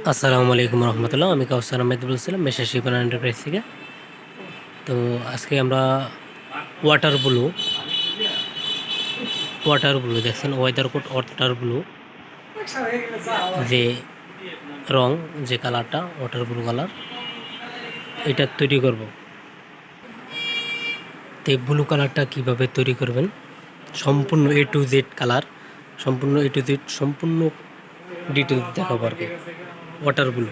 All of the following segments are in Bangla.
আসসালামু আলাইকুম রহমতুল্লাহ। আমি কাউসার আহমেদ বলছিলাম মেশা শিপন এন্টারপ্রাইজ থেকে। তো আজকে আমরা ওয়াটার ব্লু দেখছেন, ওয়েদার কোট ওয়াটার ব্লু যে রং, যে কালারটা ওয়াটার ব্লু কালার, এটা তৈরি করব। তো এই ব্লু কালারটা কীভাবে তৈরি করবেন, সম্পূর্ণ এ টু জেড কালার, সম্পূর্ণ এ টু জেড সম্পূর্ণ ডিটেলস দেখাবো আর কি, ওয়াটার ব্লু।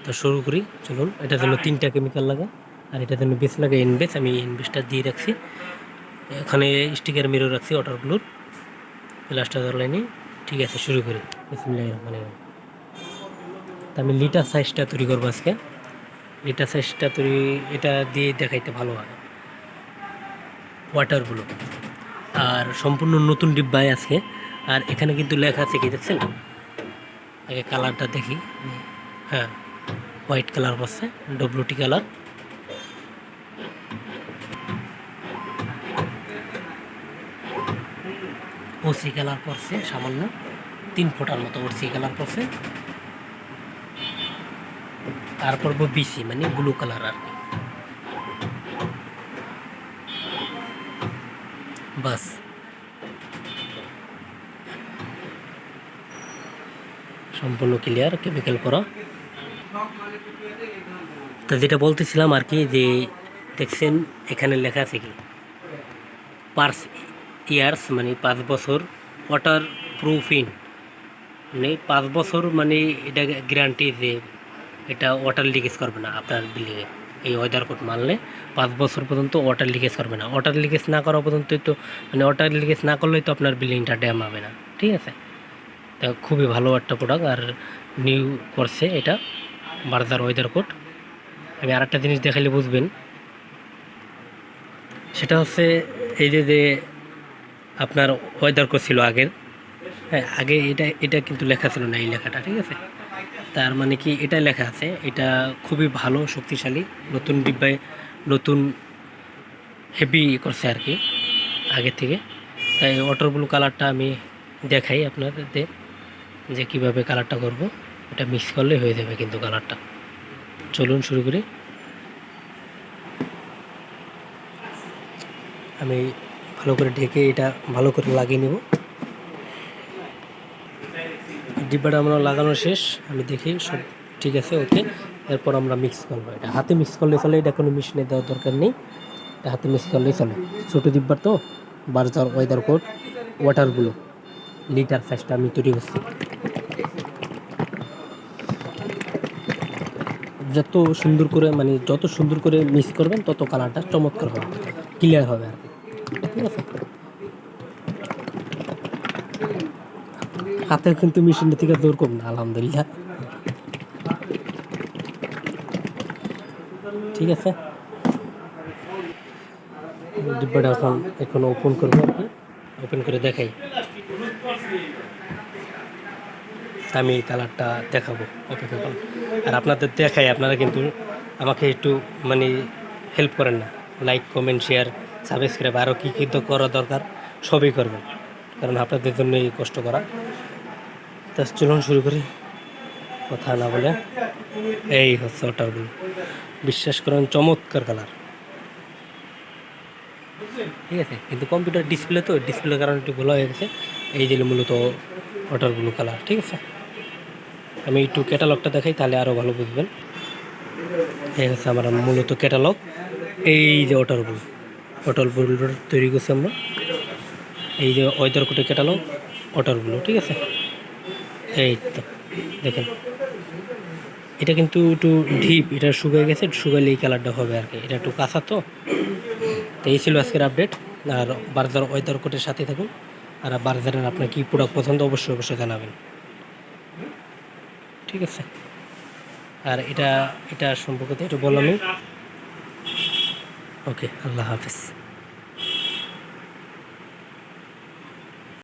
তো শুরু করি, চলুন। এটার জন্য 3টা কেমিক্যাল লাগে, আর এটার জন্য বেস লাগে এনবেস। আমি এনবেসটা দিয়ে রাখছি, এখানে স্টিকার মিরর রাখছি ওয়াটার ব্লুর, প্লাস্টার লাইনে। ঠিক আছে, শুরু করি। বিসমিল্লাহির রহমানির রহিম। তা আমি লিটার সাইজটা তৈরি করবো আজকে। লিটার সাইজটা তৈরি এটা দিয়ে দেখাইতে ভালো হয়, ওয়াটার ব্লু। আর সম্পূর্ণ নতুন ডিব্বায় আজকে। আর এখানে কিন্তু লেখা আছে, কি দেখছেন? আগে কালারটা দেখি। হ্যাঁ, হোয়াইট কালার পাচ্ছে, ডব্লিউটি কালার। ওসি কালার পড়ছে সামান্য 3 ফোঁটার মতো ওসি কালার পড়ছে। তারপর বিসি মানে ব্লু কালার আর কি, বাস। সম্পূর্ণ ক্লিয়ার, কেমিক্যাল করা। তো যেটা বলতেছিলাম আর কি, যে দেখছেন এখানে লেখা আছে কি, 5 ইয়ার্স মানে 5 বছর, ওয়াটার প্রুফিং মানে 5 বছর, মানে এটা গ্যারান্টি যে এটা ওয়াটার লিকেজ করবে না আপনার বিল্ডিংয়ে। এই ওয়েদার কোড মানলে 5 বছর পর্যন্ত ওয়াটার লিকেজ করবে না। ওয়াটার লিকেজ না করা পর্যন্তই তো, মানে ওয়াটার লিকেজ না করলেই তো আপনার বিল্ডিংটা ড্যাম হবে না। ঠিক আছে, তা খুবই ভালো একটা প্রোডাক্ট। আর নিউ করছে এটা বার্জার ওয়েদার কোড। আমি আরেকটা জিনিস দেখালে বুঝবেন, সেটা হচ্ছে এই যে আপনার ওয়েদার কোড ছিল আগের। হ্যাঁ, আগে এটা কিন্তু লেখা ছিল না, এই লেখাটা। ঠিক আছে, তার মানে কি এটা লেখা আছে, এটা খুবই ভালো, শক্তিশালী, নতুন ডিব্বায় নতুন হেভি করছে আর কি আগের থেকে। তাই ওয়াটার ব্লু কালারটা আমি দেখাই আপনাদের, যে কিভাবে কালারটা করব। এটা মিক্স করলে হয়ে যাবে কিন্তু কালারটা। চলুন শুরু করি। আমি ভালো করে ঢেকে এটা ভালো করে লাগিয়ে নেব। ডিব্বাটা আমরা লাগানো শেষ, আমি দেখি সব ঠিক আছে, ওকে। এরপর আমরা মিক্স করবো। এটা হাতে মিক্স করলে চলে, এটা কোনো মেশিনে দেওয়ার দরকার নেই, এটা হাতে মিক্স করলেই চলে। ছোটো ডিব্বার তো, Berger weather code water blue litre সাইজটা আমি তৈরি করছি। যত সুন্দর করে মিক্স করবেন তত কালারটা চমৎকার হবে, ক্লিয়ার হবে আর কি। ঠিক আছে, হাতের কিন্তু মেশিনের থেকে দূর কম না, আলহামদুলিল্লাহ। ঠিক আছে, ডিব্বাটা এখন ওপেন করবো আর কি। ওপেন করে দেখাই, আমি কালারটা দেখাবো অপেক্ষা করুন। আর আপনাদের দেখাই, আপনারা কিন্তু আমাকে একটু মানে হেল্প করেন না, লাইক কমেন্ট শেয়ার সাবস্ক্রাইব আরও কী কী তো করা দরকার সবই করবেন, কারণ আপনাদের জন্যই কষ্ট করা। তা চলুন শুরু করি, কথা না বলে। এই হচ্ছে ওয়াটার ব্লু, বিশ্বাস করেন চমৎকার কালার। ঠিক আছে, কিন্তু কম্পিউটার ডিসপ্লে তো, ডিসপ্লের কারণে একটু ভালো হয়ে গেছে। এই যে মূলত ওয়াটার ব্লু কালার। ঠিক আছে, আমি একটু ক্যাটালগটা দেখাই, তাহলে আরও ভালো বুঝবেন। এই হচ্ছে আমার মূলত ক্যাটালগ। এই যে ওয়াটার ব্লু তৈরি করছি আমরা। এই যে ওয়েদার কোডের ক্যাটালগ ওয়াটার ব্লু। ঠিক আছে, এই তো দেখেন, এটা কিন্তু একটু ডিপ, এটা শুকিয়ে গেছে, শুকাইলে এই কালারটা হবে আর কি। এটা একটু কাঁচা তো। এই ছিল আজকের আপডেট। আর বার্জার ওয়েদার কোডের সাথে থাকুন। আর বার্জারের আপনার কী প্রোডাক্ট পছন্দ অবশ্যই জানাবেন। ঠিক আছে, আর এটা সম্পর্কে তো একটু বললামই। ওকে, আল্লাহ হাফেজ।